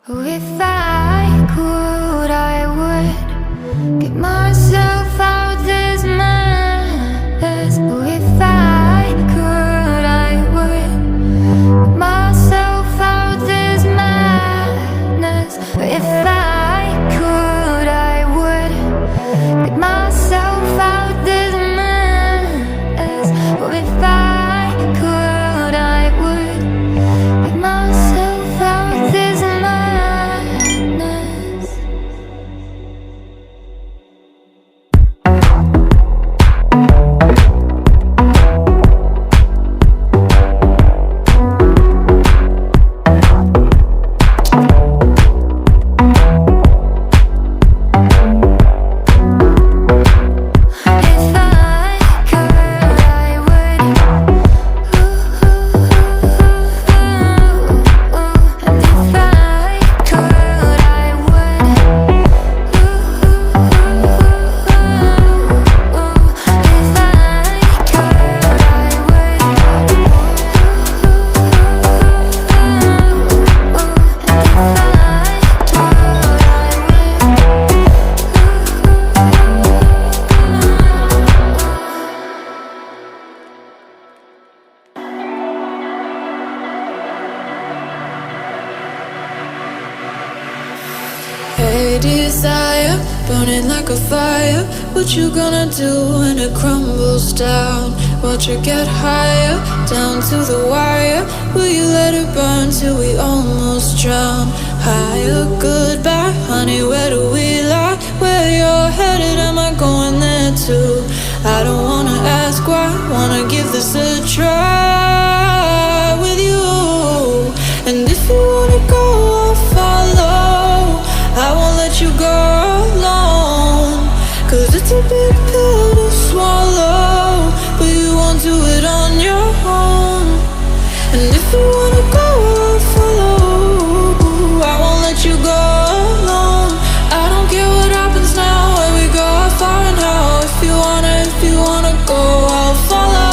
If I could, I would get myself out this mess. If I could, I would get myself out this madness. If I could, I would get myself out this mess. If I could, I would get myself out this madness. Hey desire, burning like a fire. What you gonna do when it crumbles down? Watch it get higher, down to the wire. Will you let it burn till we almost drown? Higher, goodbye, honey, where do we lie? Where you're headed, am I going there too? I don't wanna ask why, wanna give this a try with you. And if you wanna go, I'll follow. I won't let you go alone, 'cause it's a big pill to swallow, but you won't do it on your own. And if you wanna go, I'll follow. I won't let you go alone. I don't care what happens now, where we go, how far and how. If you wanna go, I'll follow.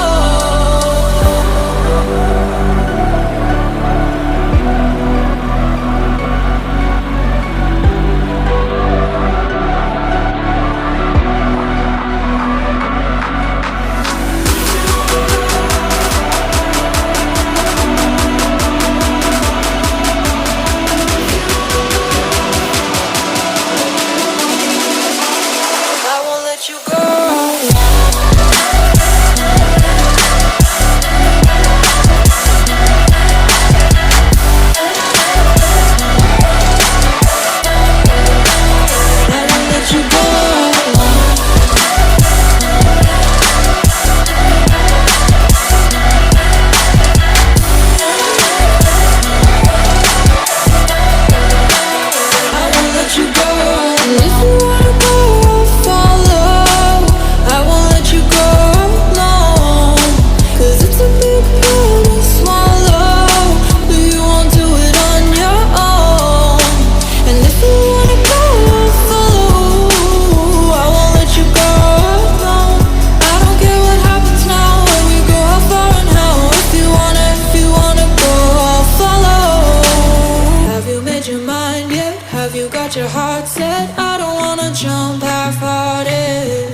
Your heart set, I don't wanna jump half-hearted.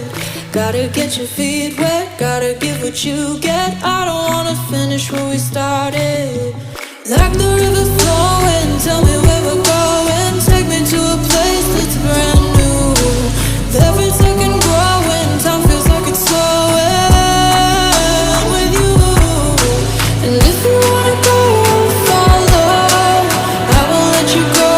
Gotta get your feet wet, gotta give what you get. I don't wanna finish where we started. Like the river flowing, tell me where we're going. Take me to a place that's brand new. Every second growing, time feels like it's slowing with you. And if you wanna go, I'll follow. I won't let you go.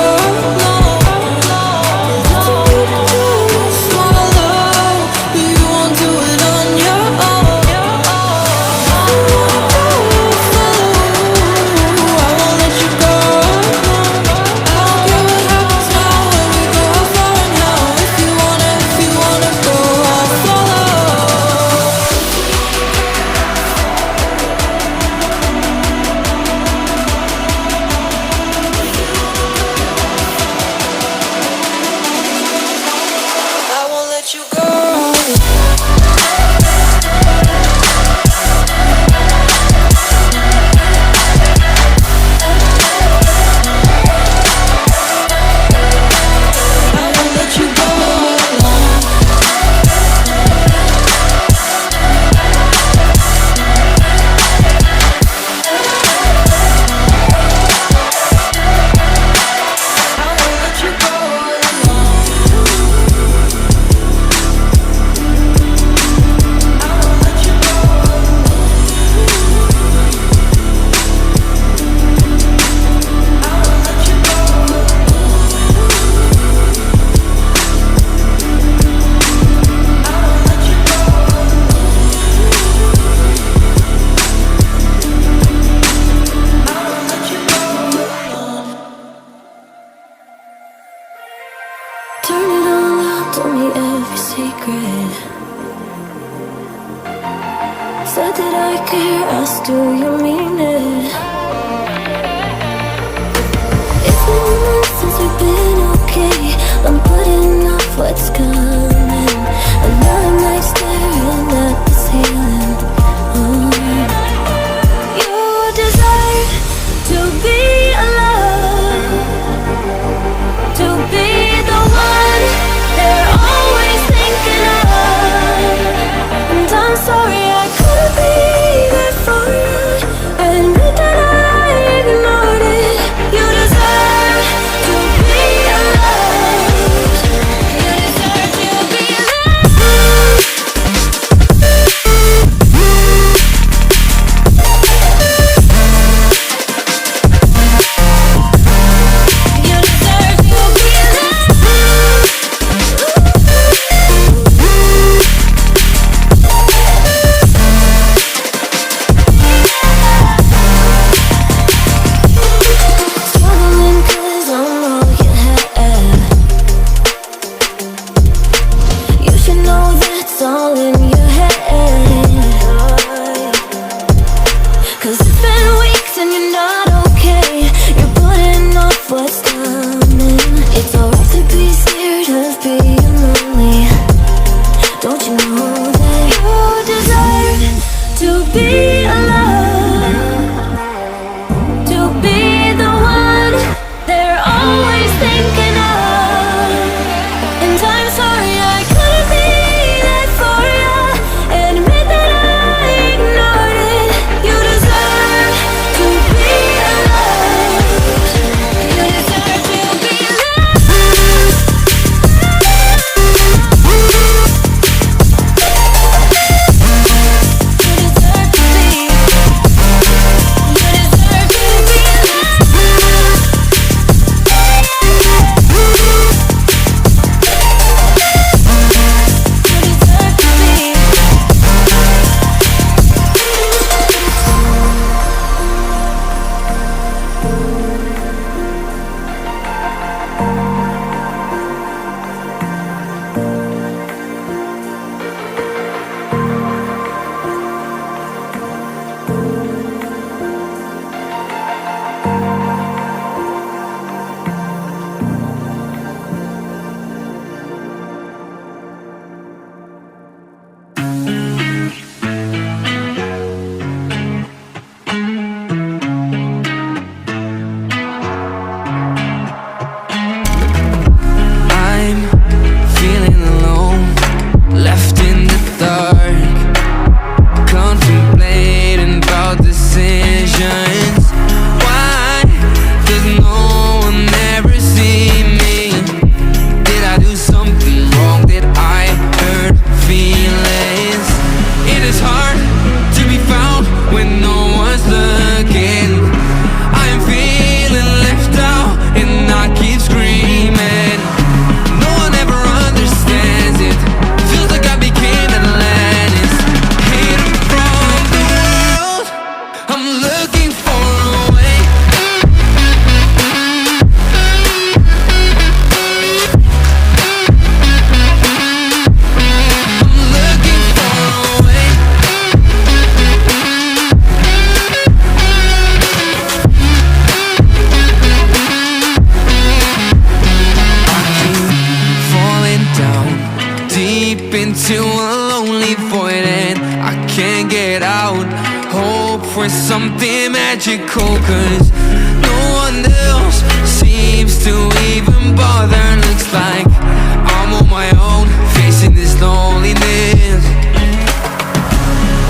Go. secret. Said that I care, asked do you mean it? It's been months since we've been okay. I'm putting off what's coming. Another night staring at the ceiling. You deserve to be alone, to be the one they're always thinking of. And I'm sorry I couldn't be there for you. Admit that I ignored it. You deserve to be alone. You deserve to be alone. You deserve to be alone. Struggling 'cause I'm all you have. You should know that's all in your head. 'Cause it's been weeks and you're not okay. You're putting off what's coming. It's alright to be scared of being lonely. Don't you know that you deserve to be alone, to be the one they're always thinking of. And I'm sorry I couldn't be there for you. Admit that I ignored it. You deserve to be alone. You deserve to be alone. You deserve to be. You deserve to be alone. You deserve to be. I'm feeling alone, left in the dark, contemplating about decisions. Why does no one ever see me? Did I do something wrong? Did I hurt feelings? It is hard to be found when no one's looking. I am feeling left out and I keep screaming. No one ever understands it. Feels like I became Atlantis, hidden from the world. I'm looking for a way. I'm looking for a way. I keep falling down deep into a lonely void and I can't get out. Hope for something magical, 'cause no one else seems to even bother. Looks like I'm on my own, facing this loneliness.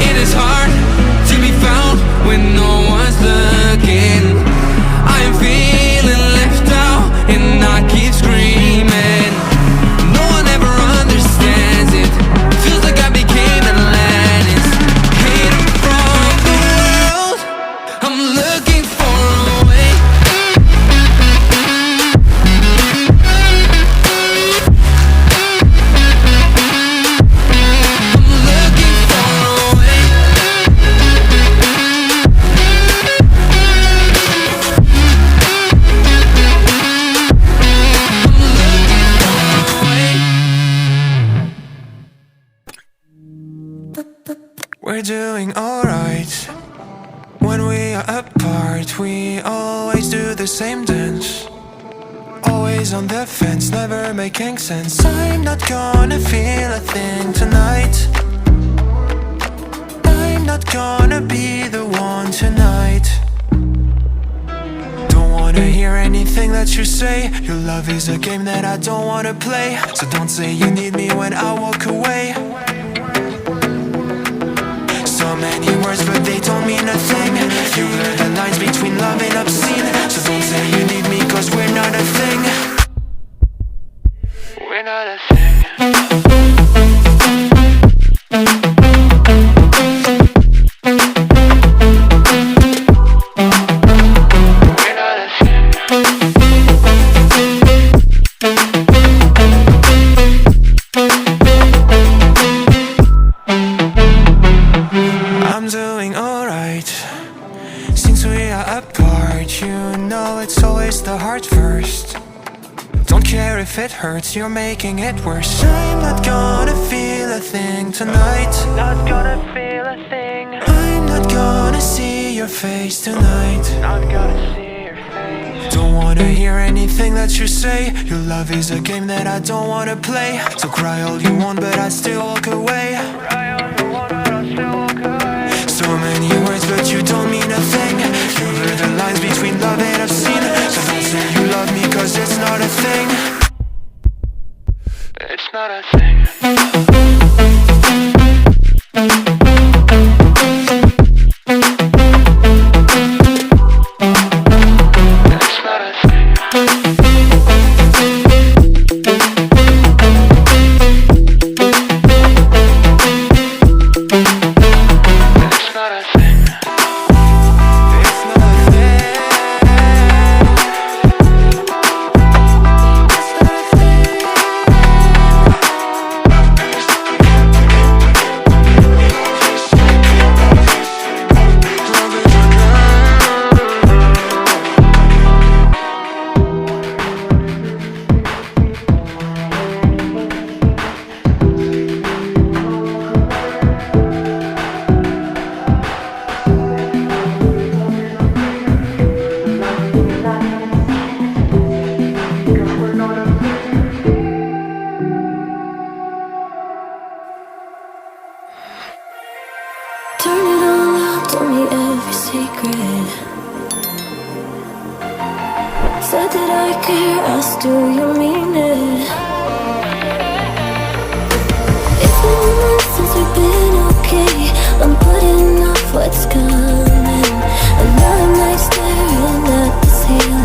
It is hard to be found when no one's looking. I am feeling left out and I keep screaming. No one ever understands it. Feels like I became Atlantis, hidden from the world. I'm looking for a We're doing alright. When we are apart, we always do the same dance. Always on the fence, never making sense. I'm not gonna feel a thing tonight. I'm not gonna be the one tonight. Don't wanna hear anything that you say. Your love is a game that I don't wanna play. So don't say you need me when I walk away. So many words but they don't mean a thing. You blur the lines between love and obscene. So don't say you need me cause we're not a thing. We're not a thing. We're not a thing. I'm doing alright. Since we are apart, you know it's always the heart first. Don't care if it hurts, you're making it worse. I'm not gonna feel a thing tonight. Not gonna feel a thing. I'm not gonna see your face tonight. Not gonna see your face. Don't wanna hear anything that you say. Your love is a game that I don't wanna play. So cry all you want but I still walk away. Cry all you want but I still walk away. So many words but you don't mean a thing. You blur the lines between love and obscene. So don't say you love me cause it's not a thing. It's not a thing. It's not a thing. It's not a thing. It's not a thing. Turn it all out, told me every secret. Said that I care, asked do you mean it? It's been months since we've been okay. I'm putting off what's coming. Another night staring at the ceiling.